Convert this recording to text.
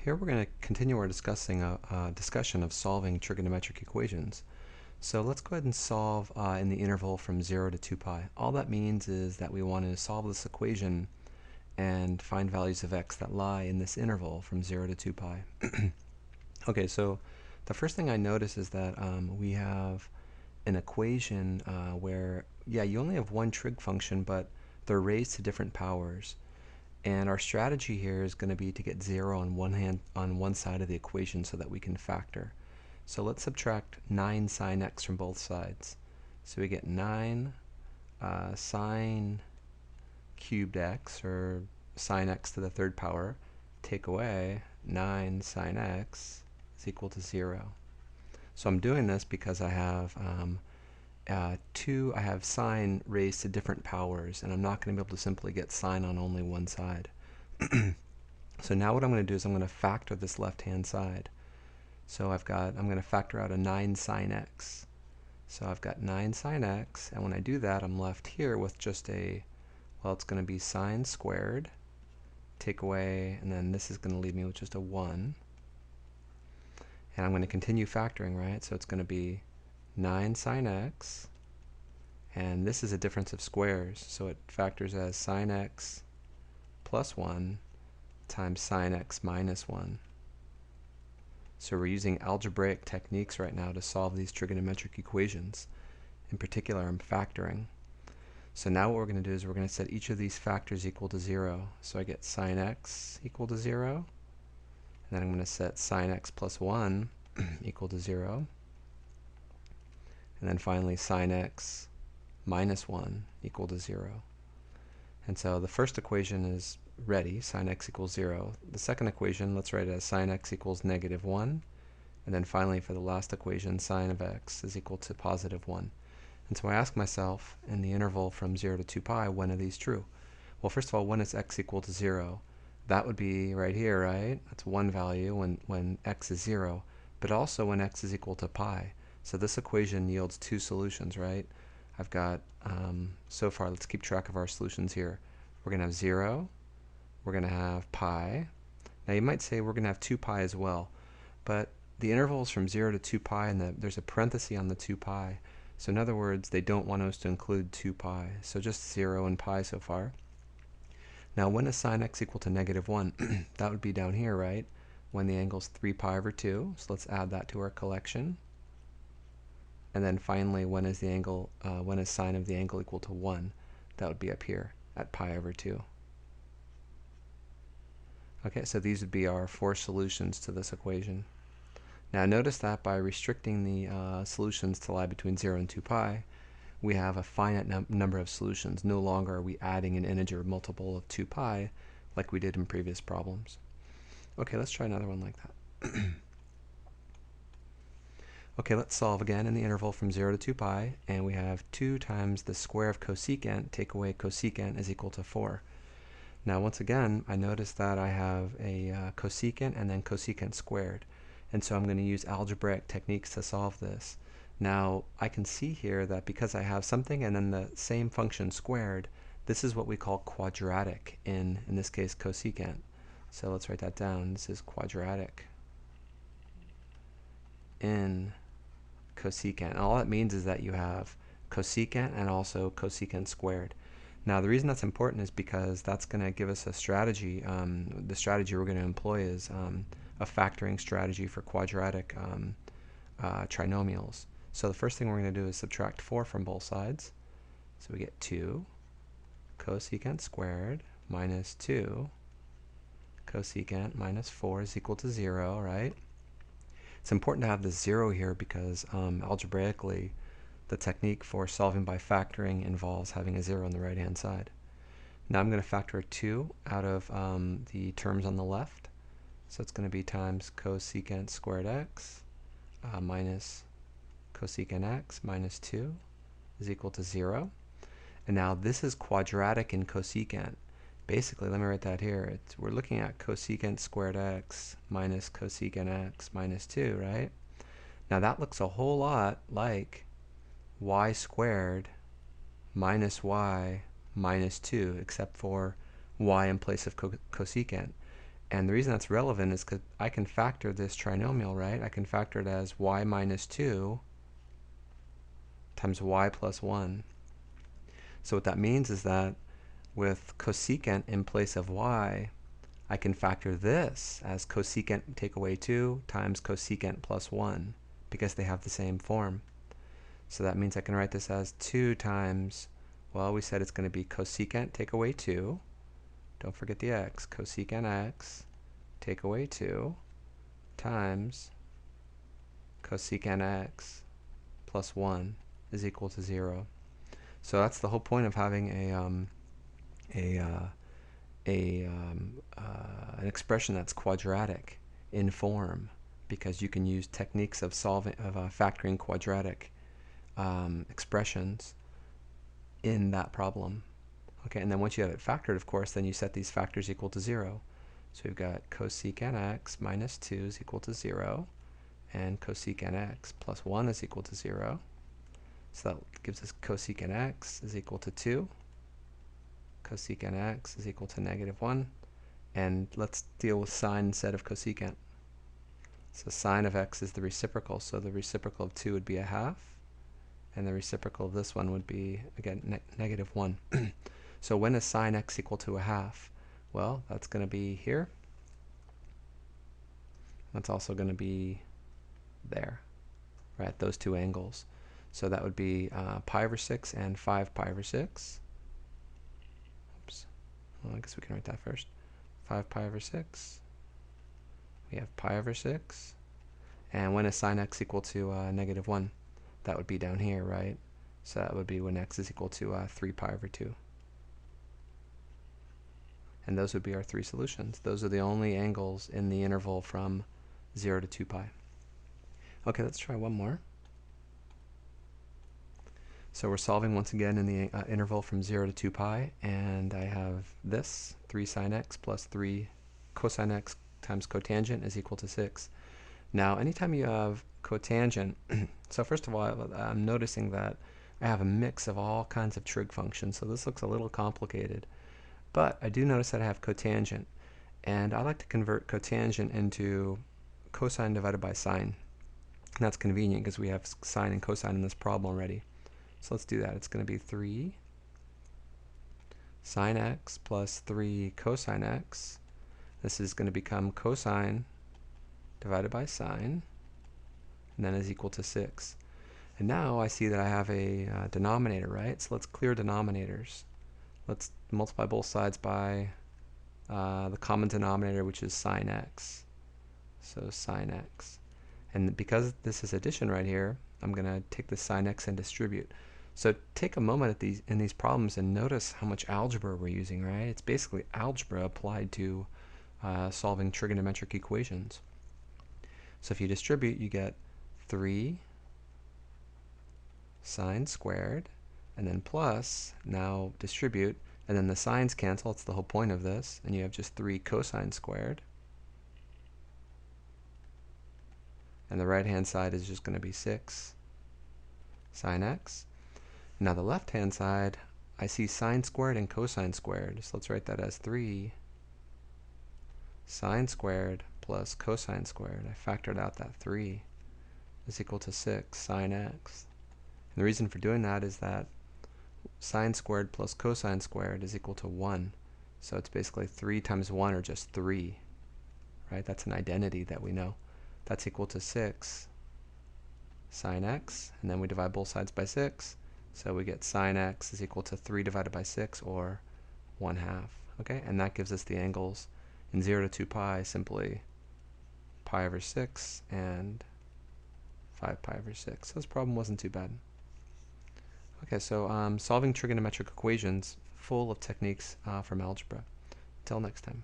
Here we're going to continue our discussion of solving trigonometric equations. So let's go ahead and solve in the interval from 0 to 2 pi. All that means is that we want to solve this equation and find values of x that lie in this interval from 0 to 2 pi. Okay, so the first thing I notice is that we have an equation where, you only have one trig function, but they're raised to different powers. And our strategy here is going to be to get 0 on one side of the equation so that we can factor. So let's subtract 9 sine x from both sides. So we get 9 sine cubed x, or sine x to the third power, take away 9 sine x is equal to 0. So I'm doing this because I have I have sine raised to different powers, and I'm not going to be able to simply get sine on only one side. So now what I'm going to do is I'm going to factor this left-hand side. So I'm going to factor out a 9 sine x. So I've got 9 sine x, and when I do that, I'm left here with just it's going to be sine squared, take away, and then this is going to leave me with just a 1. And I'm going to continue factoring, right? So it's going to be 9 sine x, and this is a difference of squares, so it factors as sine x plus 1 times sine x minus 1. So we're using algebraic techniques right now to solve these trigonometric equations. In particular, I'm factoring. So now what we're going to do is we're going to set each of these factors equal to 0. So I get sine x equal to 0, and then I'm going to set sine x plus 1 equal to 0. And then finally sine x minus 1 equal to 0. And so the first equation is ready, sine x equals 0. The second equation, let's write it as sine x equals negative 1. And then finally for the last equation, sine of x is equal to positive 1. And so I ask myself, in the interval from 0 to 2 pi, when are these true? Well, first of all, when is x equal to 0? That would be right here, right? That's one value when x is 0, but also when x is equal to pi. So this equation yields two solutions, right? I've got, so far, let's keep track of our solutions here. We're going to have 0, we're going to have pi. Now you might say we're going to have 2 pi as well, but the interval is from 0 to 2 pi, and there's a parenthesis on the 2 pi. So in other words, they don't want us to include 2 pi. So just 0 and pi so far. Now when is sine x equal to negative 1? That would be down here, right? When the angle is 3 pi over 2. So let's add that to our collection. And then finally, when is sine of the angle equal to 1? That would be up here at pi over 2. Okay, so these would be our 4 solutions to this equation. Now notice that by restricting the solutions to lie between 0 and 2 pi, we have a finite number of solutions. No longer are we adding an integer multiple of 2 pi like we did in previous problems. Okay, let's try another one like that. Okay, let's solve again in the interval from 0 to 2 pi, and we have 2 times the square of cosecant, take away cosecant, is equal to 4. Now once again, I notice that I have a cosecant and then cosecant squared, and so I'm going to use algebraic techniques to solve this. Now I can see here that because I have something and then the same function squared, this is what we call quadratic in this case, cosecant. So let's write that down. This is quadratic in cosecant. And all that means is that you have cosecant and also cosecant squared. Now the reason that's important is because that's going to give us a strategy. The strategy we're going to employ is a factoring strategy for quadratic trinomials. So the first thing we're going to do is subtract 4 from both sides. So we get 2 cosecant squared minus 2 cosecant minus 4 is equal to 0, right? It's important to have this 0 here because algebraically the technique for solving by factoring involves having a 0 on the right hand side. Now I'm going to factor a 2 out of the terms on the left. So it's going to be times cosecant squared x minus cosecant x minus 2 is equal to 0. And now this is quadratic in cosecant. Basically, let me write that here. We're looking at cosecant squared x minus cosecant x minus 2, right? Now that looks a whole lot like y squared minus y minus 2, except for y in place of cosecant. And the reason that's relevant is because I can factor this trinomial, right? I can factor it as y minus 2 times y plus 1. So what that means is that with cosecant in place of y, I can factor this as cosecant take away 2 times cosecant plus 1 because they have the same form. So that means I can write this as 2 times, well, we said it's going to be cosecant take away 2. Don't forget the x. Cosecant x take away 2 times cosecant x plus 1 is equal to 0. So that's the whole point of having an expression that's quadratic in form, because you can use techniques of factoring quadratic expressions in that problem. Okay, and then once you have it factored, of course, then you set these factors equal to 0. So we've got cosecant x minus 2 is equal to 0, and cosecant x plus 1 is equal to 0. So that gives us cosecant x is equal to 2. Cosecant x is equal to -1. And let's deal with sine instead of cosecant. So sine of x is the reciprocal, so the reciprocal of 2 would be 1/2. And the reciprocal of this one would be, again, -1. So when is sine x equal to 1/2? Well, that's going to be here. That's also going to be there, right? Those two angles. So that would be pi over 6 and 5 pi over 6. Oops. Well, I guess we can write that first. 5 pi over 6. We have pi over 6. And when is sine x equal to -1? That would be down here, right? So that would be when x is equal to 3 pi over 2. And those would be our three solutions. Those are the only angles in the interval from 0 to 2 pi. Okay, let's try one more. So we're solving once again in the interval from 0 to 2 pi, and I have this, 3 sine x plus 3 cosine x times cotangent is equal to 6. Now, anytime you have cotangent, so first of all, I'm noticing that I have a mix of all kinds of trig functions, so this looks a little complicated. But I do notice that I have cotangent, and I like to convert cotangent into cosine divided by sine. And that's convenient because we have sine and cosine in this problem already. So let's do that. It's going to be 3 sine x plus 3 cosine x. This is going to become cosine divided by sine, and then is equal to 6. And now I see that I have a denominator, right? So let's clear denominators. Let's multiply both sides by the common denominator, which is sine x. So sine x. And because this is addition right here, I'm going to take the sine x and distribute. So take a moment in these problems and notice how much algebra we're using, right? It's basically algebra applied to solving trigonometric equations. So if you distribute, you get 3 sine squared, and then plus, now distribute, and then the sines cancel. It's the whole point of this. And you have just 3 cosine squared. And the right-hand side is just going to be 6 sine x. Now the left-hand side, I see sine squared and cosine squared. So let's write that as 3 sine squared plus cosine squared. I factored out that 3 is equal to 6 sine x. And the reason for doing that is that sine squared plus cosine squared is equal to 1. So it's basically 3 times 1, or just 3. Right? That's an identity that we know. That's equal to 6 sine x. And then we divide both sides by 6. So we get sine x is equal to 3 divided by 6, or 1/2. Okay? And that gives us the angles in 0 to 2 pi, simply pi over 6 and 5 pi over 6. So this problem wasn't too bad. Okay, so solving trigonometric equations, full of techniques from algebra. Until next time.